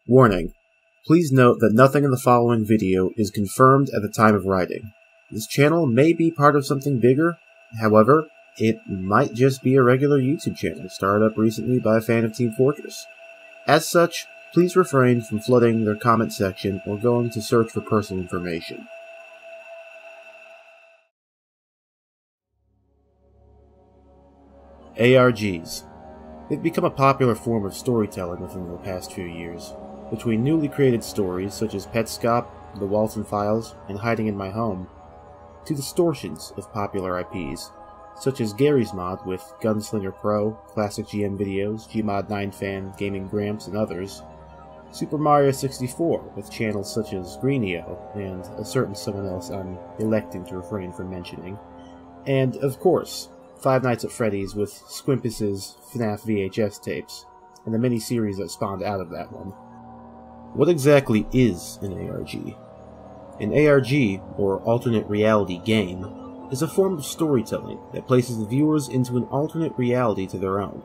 Warning. Please note that nothing in the following video is confirmed at the time of writing. This channel may be part of something bigger, however, it might just be a regular YouTube channel started up recently by a fan of Team Fortress. As such, please refrain from flooding their comment section or going to search for personal information. ARGs. They've become a popular form of storytelling within the past few years. Between newly created stories such as Petscop, The Walton Files, and Hiding in My Home, to distortions of popular IPs, such as Gary's Mod with Gunslinger Pro, Classic GM Videos, Gmod 9fan, Gaming Gramps, and others, Super Mario 64 with channels such as Greenio, and a certain someone else I'm electing to refrain from mentioning, and, of course, Five Nights at Freddy's with Squimpus's FNAF VHS tapes, and the mini-series that spawned out of that one. What exactly is an ARG? An ARG, or alternate reality game, is a form of storytelling that places the viewers into an alternate reality to their own,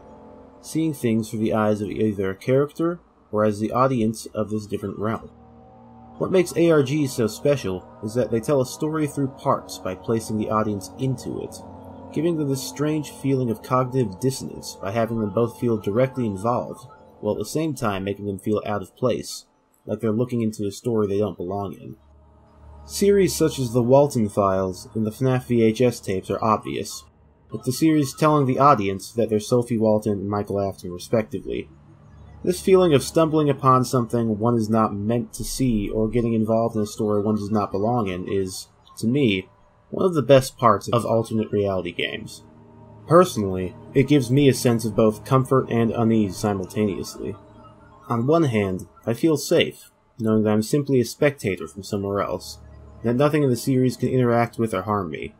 seeing things through the eyes of either a character or as the audience of this different realm. What makes ARGs so special is that they tell a story through parts by placing the audience into it, giving them this strange feeling of cognitive dissonance by having them both feel directly involved, while at the same time making them feel out of place, like they're looking into a story they don't belong in. Series such as The Walton Files and the FNAF VHS tapes are obvious, with the series telling the audience that they're Sophie Walton and Michael Afton respectively. This feeling of stumbling upon something one is not meant to see or getting involved in a story one does not belong in is, to me, one of the best parts of alternate reality games. Personally, it gives me a sense of both comfort and unease simultaneously. On one hand, I feel safe, knowing that I'm simply a spectator from somewhere else, and that nothing in the series can interact with or harm me.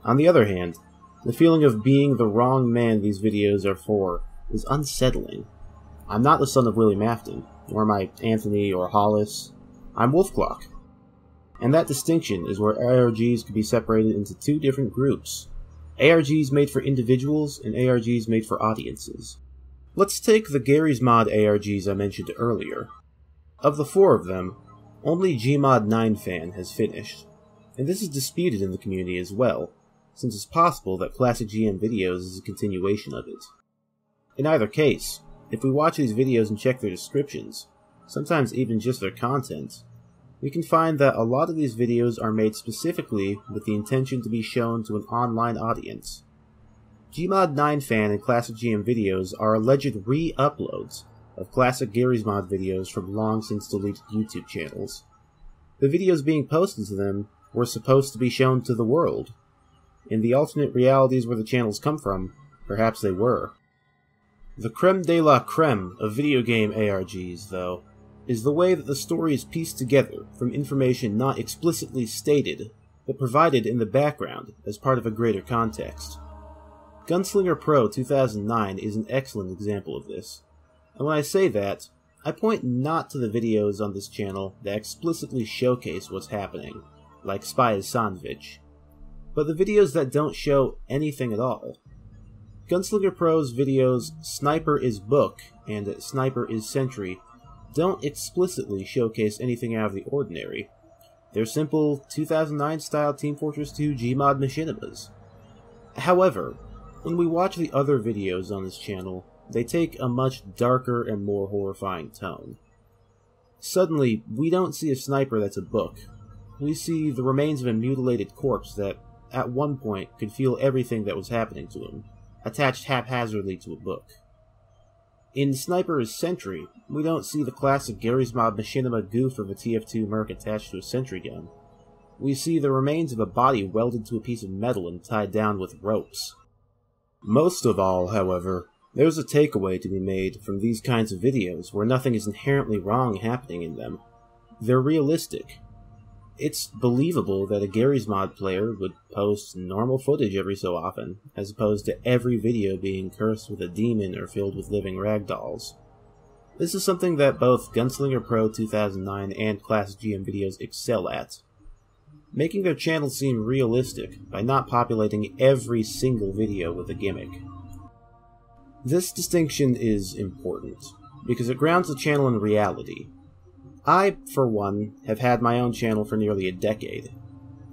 On the other hand, the feeling of being the wrong man these videos are for is unsettling. I'm not the son of William Afton, nor am I Anthony or Hollis. I'm Wolfclock. And that distinction is where ARGs could be separated into two different groups. ARGs made for individuals and ARGs made for audiences. Let's take the Gary's Mod ARGs I mentioned earlier. Of the four of them, only Gmod 9fan has finished, and this is disputed in the community as well, since it's possible that Classic GM Videos is a continuation of it. In either case, if we watch these videos and check their descriptions, sometimes even just their content, we can find that a lot of these videos are made specifically with the intention to be shown to an online audience. Gmod 9fan and Classic GM Videos are alleged re-uploads of classic Gary's Mod videos from long since deleted YouTube channels. The videos being posted to them were supposed to be shown to the world. In the alternate realities where the channels come from, perhaps they were. The creme de la creme of video game ARGs, though, is the way that the story is pieced together from information not explicitly stated, but provided in the background as part of a greater context. Gunslinger Pro 2009 is an excellent example of this, and when I say that, I point not to the videos on this channel that explicitly showcase what's happening, like Spy as Sandwich, but the videos that don't show anything at all. Gunslinger Pro's videos Sniper is Book and Sniper is Sentry don't explicitly showcase anything out of the ordinary. They're simple 2009 style Team Fortress 2 Gmod machinimas. However, when we watch the other videos on this channel, they take a much darker and more horrifying tone. Suddenly, we don't see a sniper that's a book. We see the remains of a mutilated corpse that, at one point, could feel everything that was happening to him, attached haphazardly to a book. In Sniper is Sentry, we don't see the classic Gary's Mod machinima goof of a TF2 Merc attached to a sentry gun. We see the remains of a body welded to a piece of metal and tied down with ropes. Most of all, however, there's a takeaway to be made from these kinds of videos where nothing is inherently wrong happening in them. They're realistic. It's believable that a Gary's Mod player would post normal footage every so often, as opposed to every video being cursed with a demon or filled with living ragdolls. This is something that both Gunslinger Pro 2009 and Classic GM Videos excel at, making their channel seem realistic by not populating every single video with a gimmick. This distinction is important, because it grounds the channel in reality. I, for one, have had my own channel for nearly a decade.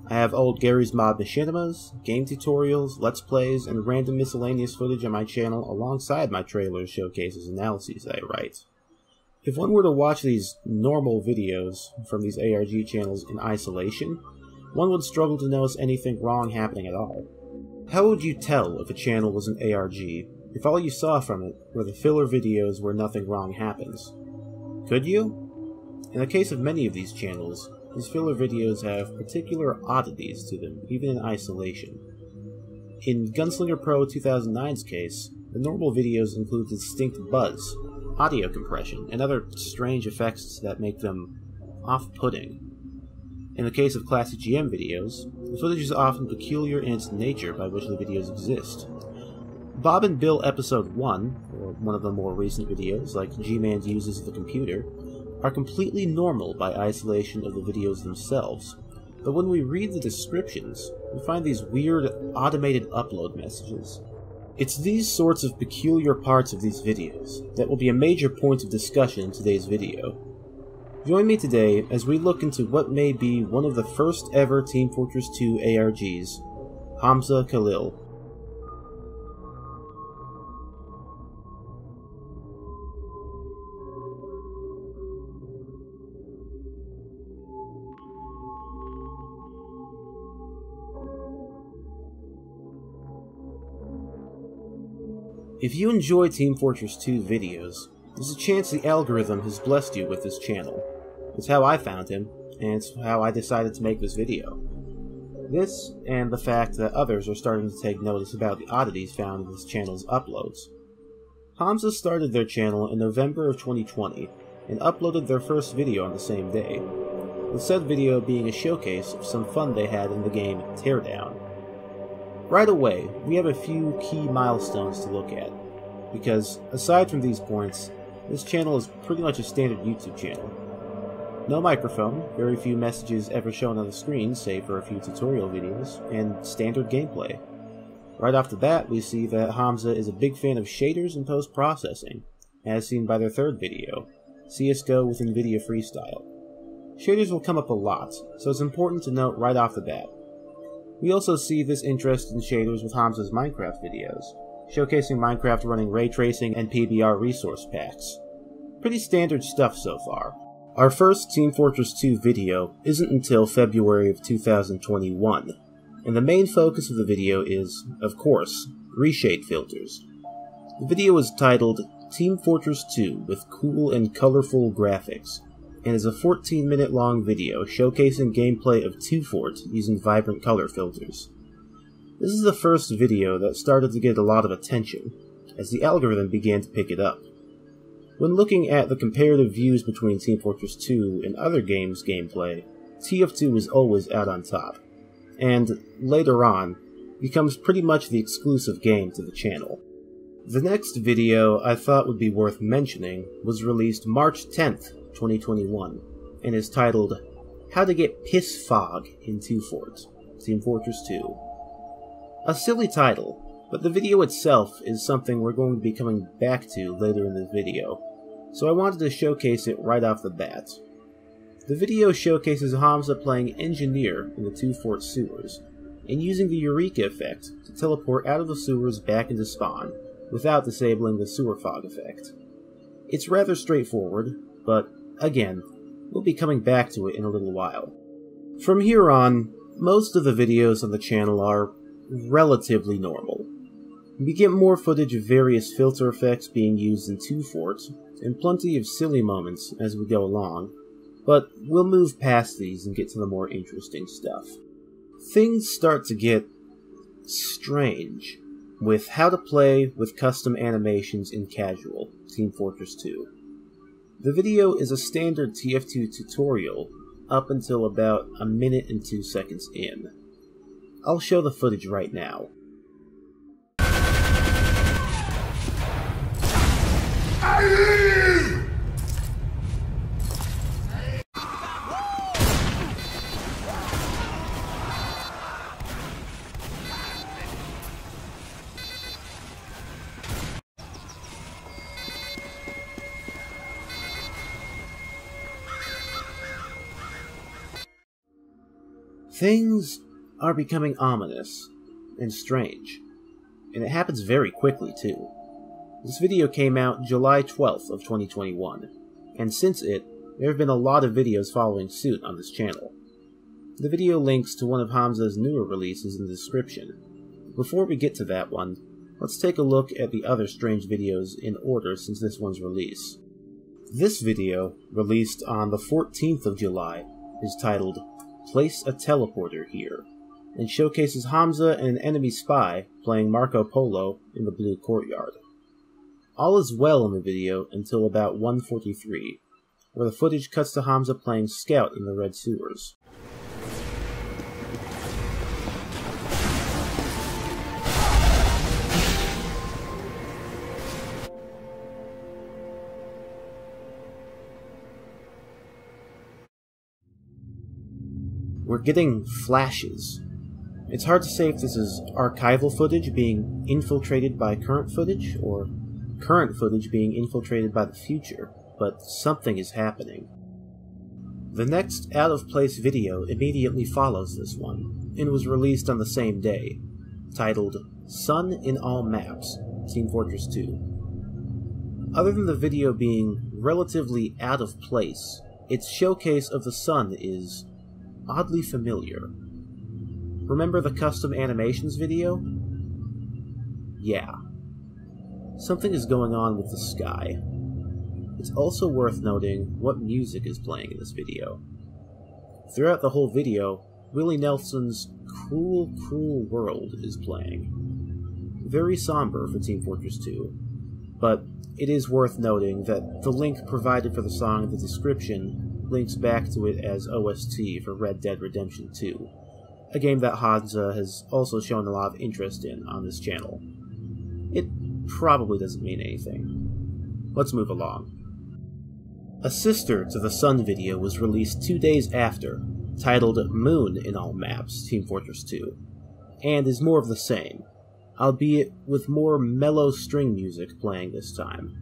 I have old Gary's Mod Machinimas, game tutorials, let's plays, and random miscellaneous footage on my channel alongside my trailers, showcases, and analyses that I write. If one were to watch these normal videos from these ARG channels in isolation, one would struggle to notice anything wrong happening at all. How would you tell if a channel was an ARG if all you saw from it were the filler videos where nothing wrong happens? Could you? In the case of many of these channels, these filler videos have particular oddities to them, even in isolation. In Gunslinger Pro 2009's case, the normal videos include distinct buzz, audio compression, and other strange effects that make them off-putting. In the case of classic GM videos, the footage is often peculiar in its nature by which the videos exist. Bob and Bill Episode 1, or one of the more recent videos, like G-Man Uses the Computer, are completely normal by isolation of the videos themselves, but when we read the descriptions, we find these weird, automated upload messages. It's these sorts of peculiar parts of these videos that will be a major point of discussion in today's video. Join me today as we look into what may be one of the first ever Team Fortress 2 ARGs, Hamza Khalil. If you enjoy Team Fortress 2 videos, there's a chance the algorithm has blessed you with this channel. It's how I found him, and it's how I decided to make this video. This, and the fact that others are starting to take notice about the oddities found in this channel's uploads. Hamza started their channel in November of 2020, and uploaded their first video on the same day, with said video being a showcase of some fun they had in the game Teardown. Right away, we have a few key milestones to look at, because aside from these points, this channel is pretty much a standard YouTube channel. No microphone, very few messages ever shown on the screen save for a few tutorial videos, and standard gameplay. Right off the bat, we see that Hamza is a big fan of shaders and post-processing, as seen by their third video, CSGO with NVIDIA Freestyle. Shaders will come up a lot, so it's important to note right off the bat. We also see this interest in shaders with Hamza's Minecraft videos, showcasing Minecraft running ray tracing and PBR resource packs. Pretty standard stuff so far. Our first Team Fortress 2 video isn't until February of 2021, and the main focus of the video is, of course, reshade filters. The video is titled Team Fortress 2 with cool and colorful graphics, and is a 14-minute long video showcasing gameplay of 2 Fort using vibrant color filters. This is the first video that started to get a lot of attention, as the algorithm began to pick it up. When looking at the comparative views between Team Fortress 2 and other games' gameplay, TF2 is always out on top, and, later on, becomes pretty much the exclusive game to the channel. The next video I thought would be worth mentioning was released March 10th, 2021, and is titled How to Get Piss Fog in 2 Fort, Team Fortress 2. A silly title, but the video itself is something we're going to be coming back to later in the video, so I wanted to showcase it right off the bat. The video showcases Hamza playing Engineer in the 2 Fort sewers, and using the Eureka effect to teleport out of the sewers back into spawn, without disabling the sewer fog effect. It's rather straightforward, but again, we'll be coming back to it in a little while. From here on, most of the videos on the channel are relatively normal. We get more footage of various filter effects being used in 2 Fort, and plenty of silly moments as we go along, but we'll move past these and get to the more interesting stuff. Things start to get strange with how to play with custom animations in casual Team Fortress 2. The video is a standard TF2 tutorial up until about a minute and 2 seconds in. I'll show the footage right now. Things are becoming ominous and strange, and it happens very quickly too. This video came out July 12th of 2021, and since there have been a lot of videos following suit on this channel. The video links to one of Hamza's newer releases in the description. Before we get to that one, let's take a look at the other strange videos in order since this one's release. This video, released on the 14th of July, is titled Place a Teleporter Here, and showcases Hamza and an enemy spy playing Marco Polo in the Blue Courtyard. All is well in the video until about 1:43, where the footage cuts to Hamza playing Scout in the Red Sewers. We're getting flashes. It's hard to say if this is archival footage being infiltrated by current footage, or current footage being infiltrated by the future, but something is happening. The next out-of-place video immediately follows this one, and was released on the same day, titled Sun in All Maps, Team Fortress 2. Other than the video being relatively out of place, its showcase of the sun is oddly familiar. Remember the custom animations video? Yeah. Something is going on with the sky. It's also worth noting what music is playing in this video. Throughout the whole video, Willie Nelson's Cruel, Cruel World is playing. Very somber for Team Fortress 2, but it is worth noting that the link provided for the song in the description links back to it as OST for Red Dead Redemption 2, a game that Hamza has also shown a lot of interest in on this channel. It probably doesn't mean anything. Let's move along. A sister to the Sun video was released 2 days after, titled Moon in All Maps, Team Fortress 2, and is more of the same, albeit with more mellow string music playing this time.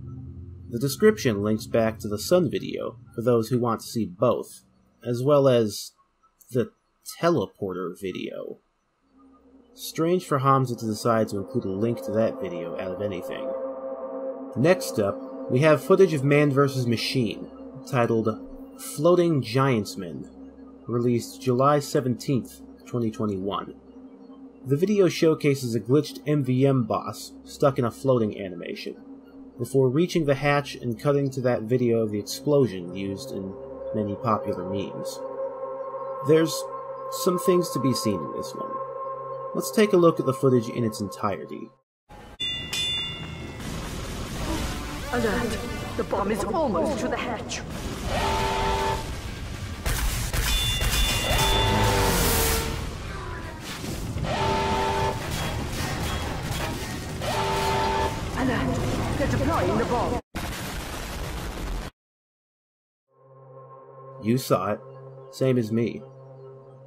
The description links back to the Sun video for those who want to see both, as well as the teleporter video. Strange for Hamza to decide to include a link to that video out of anything. Next up, we have footage of Man vs. Machine, titled Floating Giantsmen, released July 17th, 2021. The video showcases a glitched MVM boss stuck in a floating animation, before reaching the hatch and cutting to that video of the explosion used in many popular memes. There's some things to be seen in this one. Let's take a look at the footage in its entirety. Alert! The bomb is almost to the hatch. Alert! They're deploying the bomb. You saw it, same as me.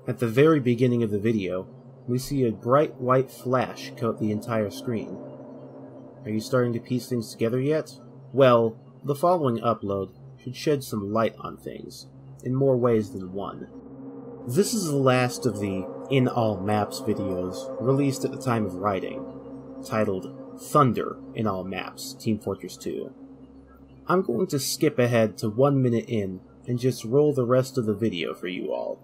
At the very beginning of the video, we see a bright white flash coat the entire screen. Are you starting to piece things together yet? Well, the following upload should shed some light on things, in more ways than one. This is the last of the In All Maps videos released at the time of writing, titled Thunder in All Maps, Team Fortress 2. I'm going to skip ahead to 1 minute in and just roll the rest of the video for you all.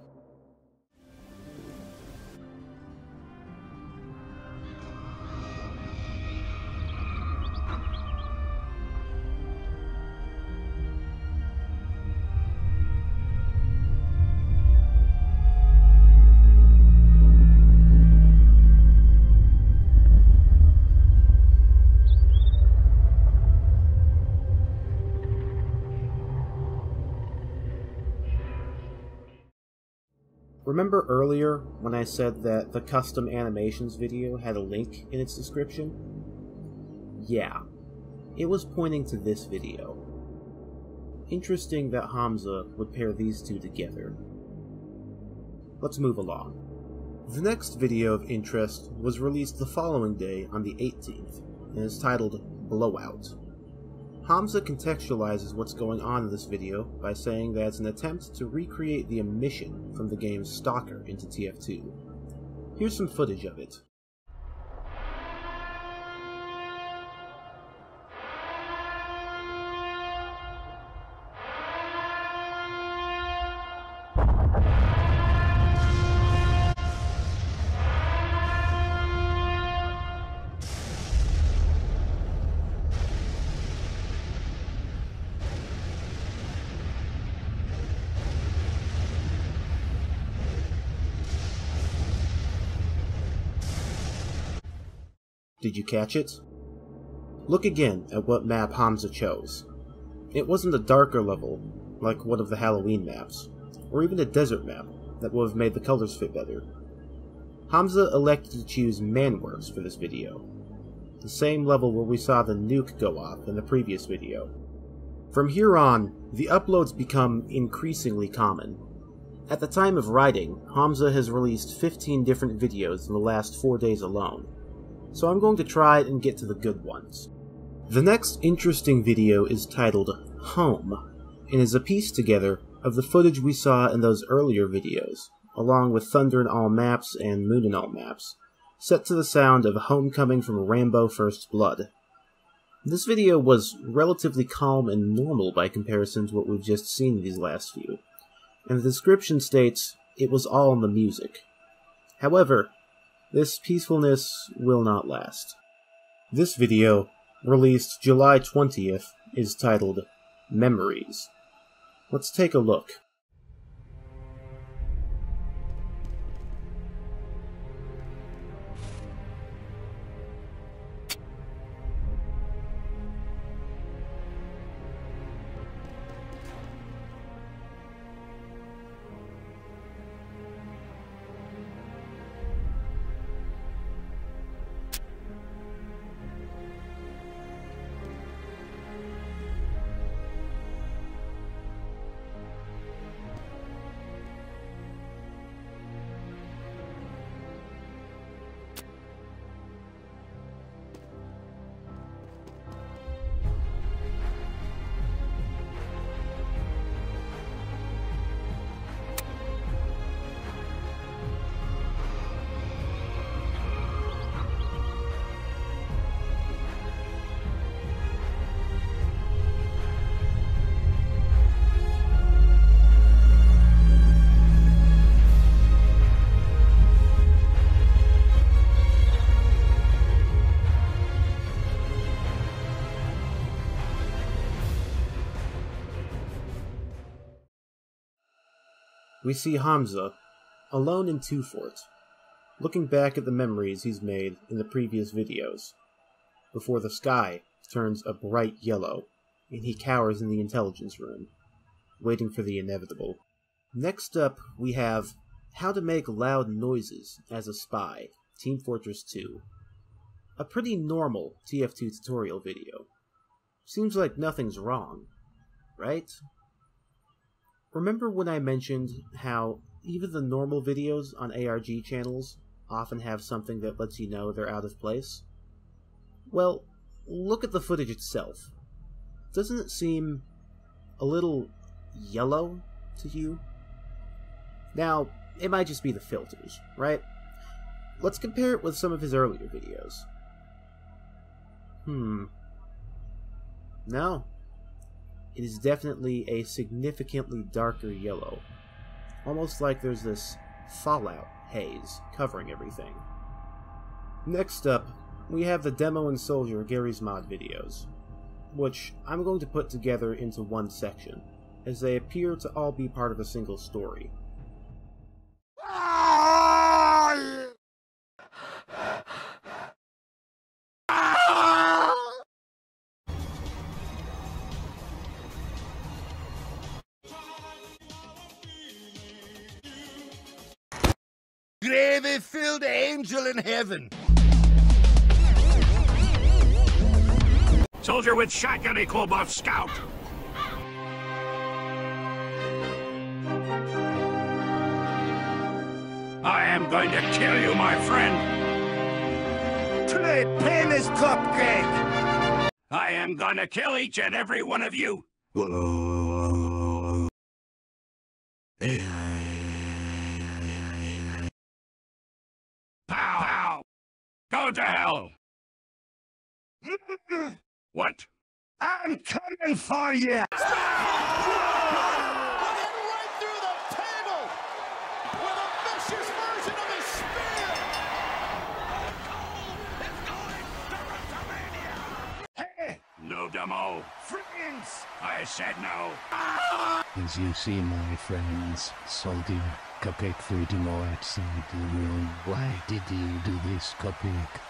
Remember earlier when I said that the custom animations video had a link in its description? Yeah, it was pointing to this video. Interesting that Hamza would pair these two together. Let's move along. The next video of interest was released the following day on the 18th, and is titled Blowout. Hamza contextualizes what's going on in this video by saying that it's an attempt to recreate the emission from the game Stalker into TF2. Here's some footage of it. Did you catch it? Look again at what map Hamza chose. It wasn't a darker level, like one of the Halloween maps, or even a desert map that would have made the colors fit better. Hamza elected to choose Manworks for this video, the same level where we saw the nuke go off in the previous video. From here on, the uploads become increasingly common. At the time of writing, Hamza has released 15 different videos in the last 4 days alone, so I'm going to try and get to the good ones. The next interesting video is titled Home, and is a piece together of the footage we saw in those earlier videos, along with Thunder in All Maps and Moon in All Maps, set to the sound of Homecoming from Rambo First Blood. This video was relatively calm and normal by comparison to what we've just seen in these last few, and the description states it was all in the music. However, this peacefulness will not last. This video, released July 20th, is titled Memories. Let's take a look. We see Hamza, alone in Two Fort, looking back at the memories he's made in the previous videos, before the sky turns a bright yellow, and he cowers in the intelligence room, waiting for the inevitable. Next up, we have How to Make Loud Noises as a Spy, Team Fortress 2. A pretty normal TF2 tutorial video. Seems like nothing's wrong, right? Remember when I mentioned how even the normal videos on ARG channels often have something that lets you know they're out of place? Well, look at the footage itself. Doesn't it seem a little yellow to you? Now, it might just be the filters, right? Let's compare it with some of his earlier videos. No. It is definitely a significantly darker yellow. Almost like there's this fallout haze covering everything. Next up, we have the Demo and Soldier Garry's Mod videos, which I'm going to put together into one section, as they appear to all be part of a single story. Gravy-filled angel in heaven. Soldier with shotgun equal buff scout. I am going to kill you, my friend. Today, pain is cupcake. I am gonna kill each and every one of you! Pow! Go to hell! What? I'm coming for you! Right through the table with a vicious version of his spear. Hey! No demo! Friends! I said no! As you see, my friends, Soldier, Cupcake freedom outside the room. Why did you do this, Cupcake?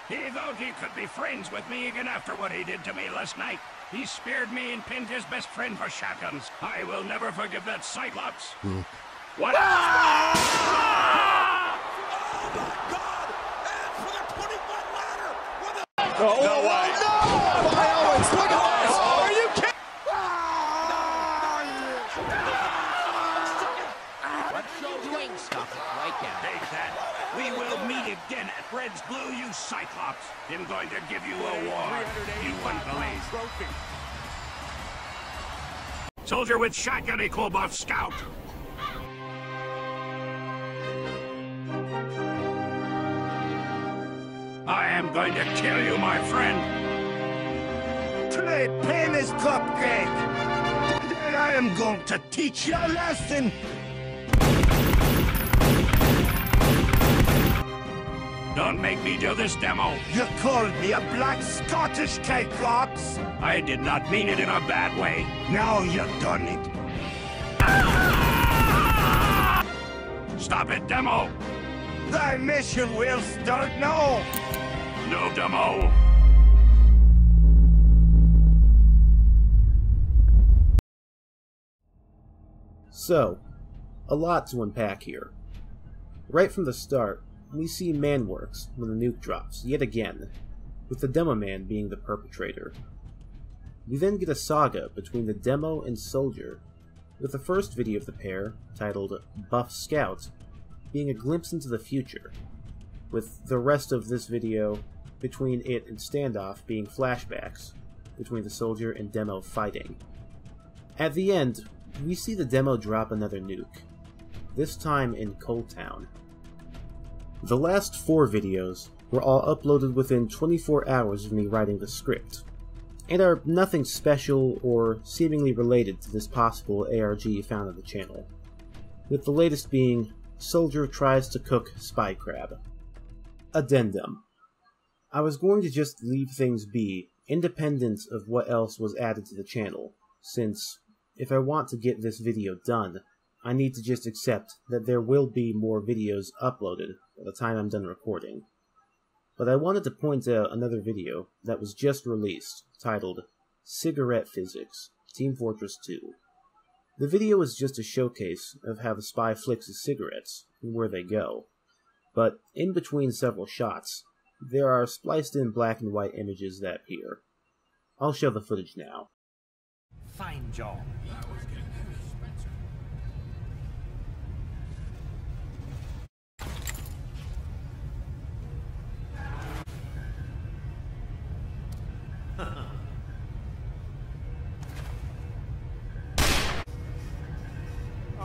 He thought he could be friends with me again after what he did to me last night. He speared me and pinned his best friend for shotguns. I will never forgive that Cyclops. Look, What? Oh my God! And for the 21 ladder with a... No way! No! By Owens, look at this! Are you kidding? What show doing stuff like that? Take that. We will meet again at Red's Blue, you Cyclops. I'm going to give you a award. You wouldn't believe. Soldier with shotgun equal buff scout. I am going to kill you, my friend. Today, pain is Cupcake. Today I am going to teach you a lesson. Don't make me do this demo. You called me a black Scottish Cyclops. I did not mean it in a bad way. Now you've done it. Stop it, demo. Thy mission will start now. No demo. So, a lot to unpack here. Right from the start, we see Manworks when the nuke drops, yet again, with the Demo Man being the perpetrator. We then get a saga between the Demo and Soldier, with the first video of the pair, titled Buff Scout, being a glimpse into the future, with the rest of this video between it and Standoff being flashbacks between the Soldier and Demo fighting. At the end, we see the Demo drop another nuke, this time in Cold Town. The last 4 videos were all uploaded within 24 hours of me writing the script, and are nothing special or seemingly related to this possible ARG found on the channel, with the latest being Soldier tries to cook spy crab. Addendum. I was going to just leave things be, independent of what else was added to the channel, since if I want to get this video done, I need to just accept that there will be more videos uploaded by the time I'm done recording. But I wanted to point out another video that was just released, titled Cigarette Physics, Team Fortress 2. The video is just a showcase of how the spy flicks his cigarettes and where they go, but in between several shots, there are spliced in black and white images that appear. I'll show the footage now. Fine job.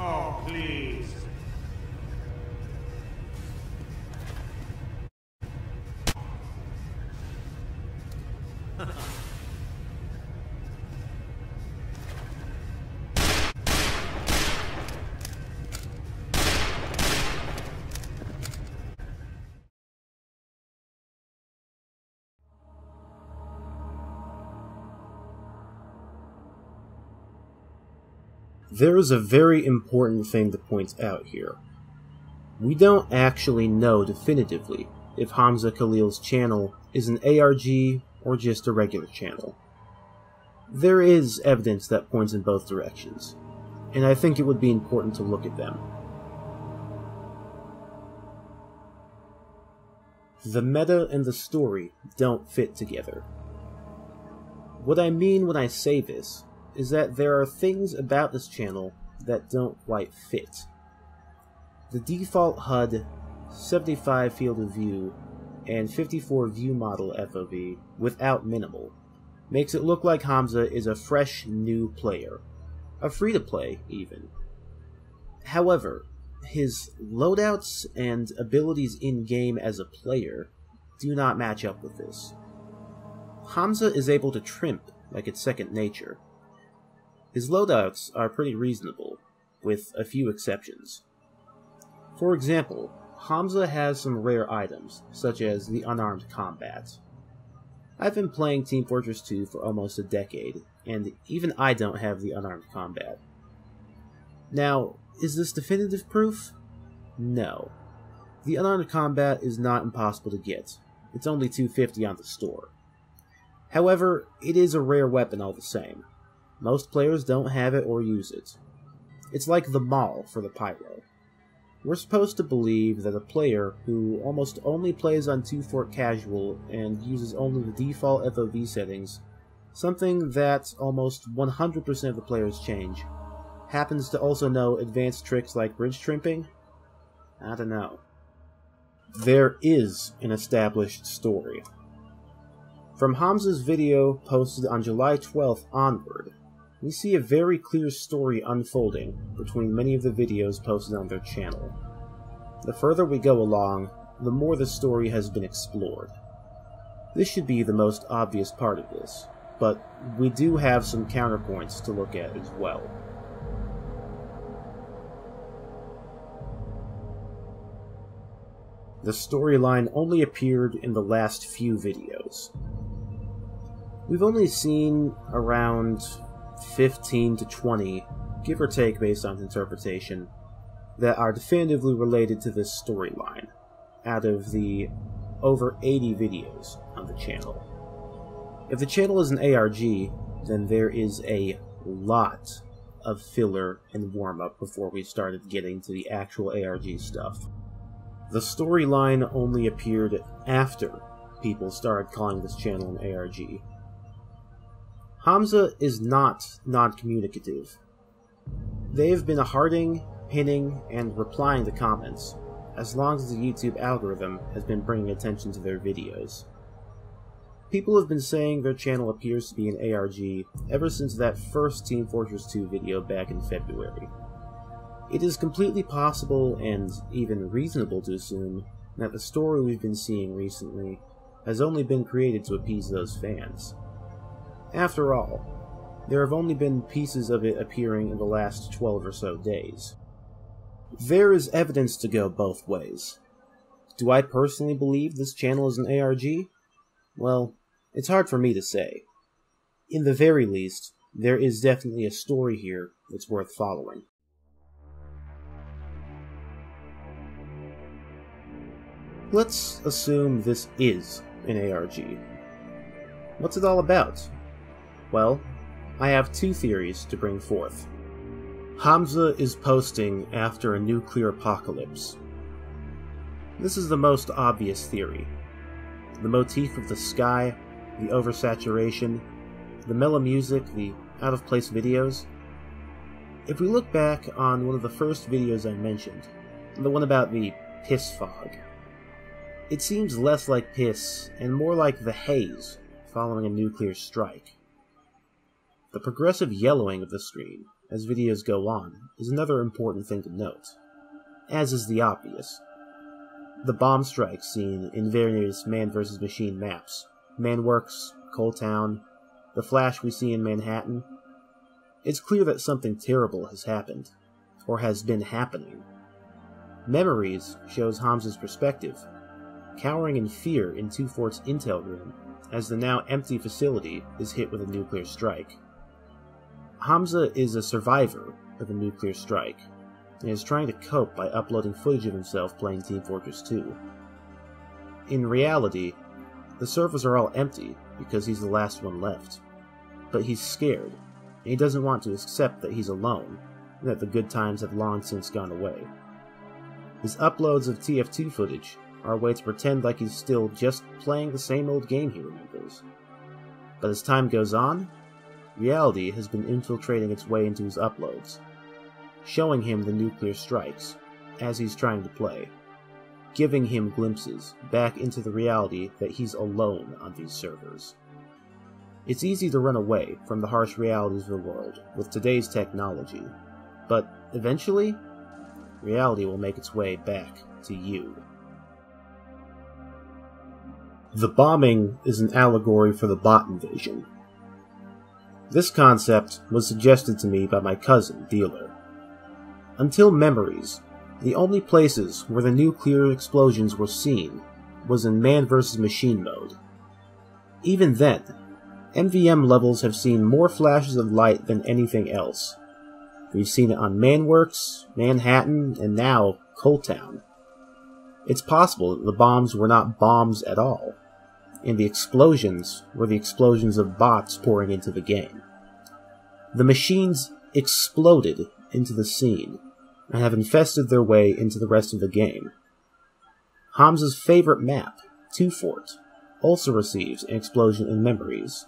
Oh, please. There is a very important thing to point out here. We don't actually know definitively if Hamza Khalil's channel is an ARG or just a regular channel. There is evidence that points in both directions, and I think it would be important to look at them. The meta and the story don't fit together. What I mean when I say this is that there are things about this channel that don't quite fit. The default HUD, 75 field of view, and 54 view model FOV without minimal makes it look like Hamza is a fresh, new player. A free-to-play, even. However, his loadouts and abilities in-game as a player do not match up with this. Hamza is able to trimp like it's second nature. His loadouts are pretty reasonable, with a few exceptions. For example, Hamza has some rare items, such as the unarmed combat. I've been playing Team Fortress 2 for almost a decade, and even I don't have the unarmed combat. Now, is this definitive proof? No. The unarmed combat is not impossible to get. It's only $250 on the store. However, it is a rare weapon all the same. Most players don't have it or use it. It's like the Maul for the Pyro. We're supposed to believe that a player who almost only plays on 2-Fort Casual and uses only the default FOV settings, something that almost 100% of the players change, happens to also know advanced tricks like bridge trimping? I don't know. There is an established story. From Hamza's video posted on July 12th onward, we see a very clear story unfolding between many of the videos posted on their channel. The further we go along, the more the story has been explored. This should be the most obvious part of this, but we do have some counterpoints to look at as well. The storyline only appeared in the last few videos. We've only seen around 15 to 20, give or take based on interpretation, that are definitively related to this storyline, out of the over 80 videos on the channel. If the channel is an ARG, then there is a lot of filler and warm-up before we started getting to the actual ARG stuff. The storyline only appeared after people started calling this channel an ARG. Hamza is not non-communicative. They've been hearting, pinning, and replying to comments, as long as the YouTube algorithm has been bringing attention to their videos. People have been saying their channel appears to be an ARG ever since that first Team Fortress 2 video back in February. It is completely possible and even reasonable to assume that the story we've been seeing recently has only been created to appease those fans. After all, there have only been pieces of it appearing in the last 12 or so days. There is evidence to go both ways. Do I personally believe this channel is an ARG? Well, it's hard for me to say. In the very least, there is definitely a story here that's worth following. Let's assume this is an ARG. What's it all about? Well, I have two theories to bring forth. Hamza is posting after a nuclear apocalypse. This is the most obvious theory. The motif of the sky, the oversaturation, the mellow music, the out-of-place videos. If we look back on one of the first videos I mentioned, the one about the piss fog, it seems less like piss and more like the haze following a nuclear strike. The progressive yellowing of the screen as videos go on is another important thing to note, as is the obvious. The bomb strikes seen in various man vs. machine maps, Manworks, Coal Town, the flash we see in Manhattan. It's clear that something terrible has happened, or has been happening. Memories shows Hamza's perspective, cowering in fear in 2-Fort's intel room as the now empty facility is hit with a nuclear strike. Hamza is a survivor of a nuclear strike, and is trying to cope by uploading footage of himself playing Team Fortress 2. In reality, the servers are all empty because he's the last one left, but he's scared, and he doesn't want to accept that he's alone, and that the good times have long since gone away. His uploads of TF2 footage are a way to pretend like he's still just playing the same old game he remembers. But as time goes on, reality has been infiltrating its way into his uploads, showing him the nuclear strikes as he's trying to play, giving him glimpses back into the reality that he's alone on these servers. It's easy to run away from the harsh realities of the world with today's technology, but eventually, reality will make its way back to you. The bombing is an allegory for the bot invasion. This concept was suggested to me by my cousin, Dealer. Until Memories, the only places where the nuclear explosions were seen was in man vs. machine mode. Even then, MVM levels have seen more flashes of light than anything else. We've seen it on Manworks, Manhattan, and now Coaltown. It's possible that the bombs were not bombs at all, and the explosions were the explosions of bots pouring into the game. The machines exploded into the scene, and have infested their way into the rest of the game. Hamza's favorite map, 2 Fort, also receives an explosion in Memories.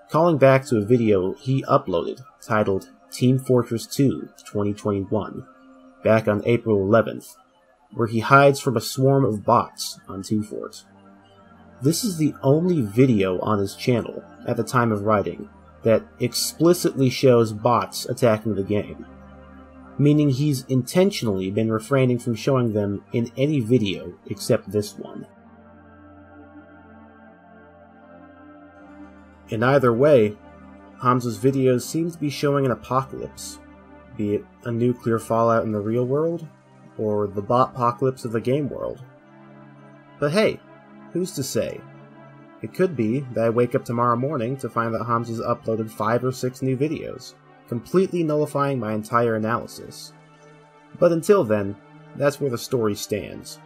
Calling back to a video he uploaded titled Team Fortress 2 2021, back on April 11th, where he hides from a swarm of bots on 2 Fort. This is the only video on his channel, at the time of writing, that explicitly shows bots attacking the game, meaning he's intentionally been refraining from showing them in any video except this one. In either way, Hamza's videos seem to be showing an apocalypse, be it a nuclear fallout in the real world, or the bot-apocalypse of the game world. But hey, who's to say? It could be that I wake up tomorrow morning to find that Hamza's uploaded 5 or 6 new videos, completely nullifying my entire analysis. But until then, that's where the story stands.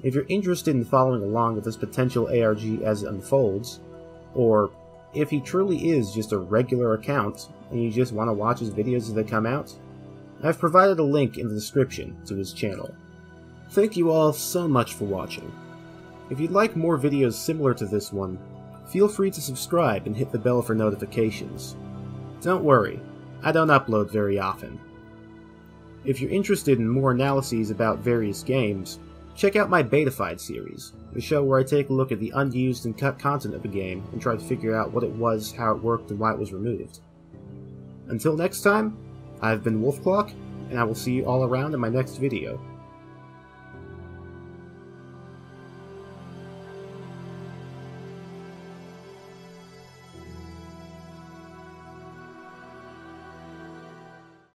If you're interested in following along with this potential ARG as it unfolds, or if he truly is just a regular account and you just want to watch his videos as they come out, I've provided a link in the description to his channel. Thank you all so much for watching. If you'd like more videos similar to this one, feel free to subscribe and hit the bell for notifications. Don't worry, I don't upload very often. If you're interested in more analyses about various games, check out my Betafied series, the show where I take a look at the unused and cut content of a game and try to figure out what it was, how it worked, and why it was removed. Until next time, I've been Wolfclock, and I will see you all around in my next video.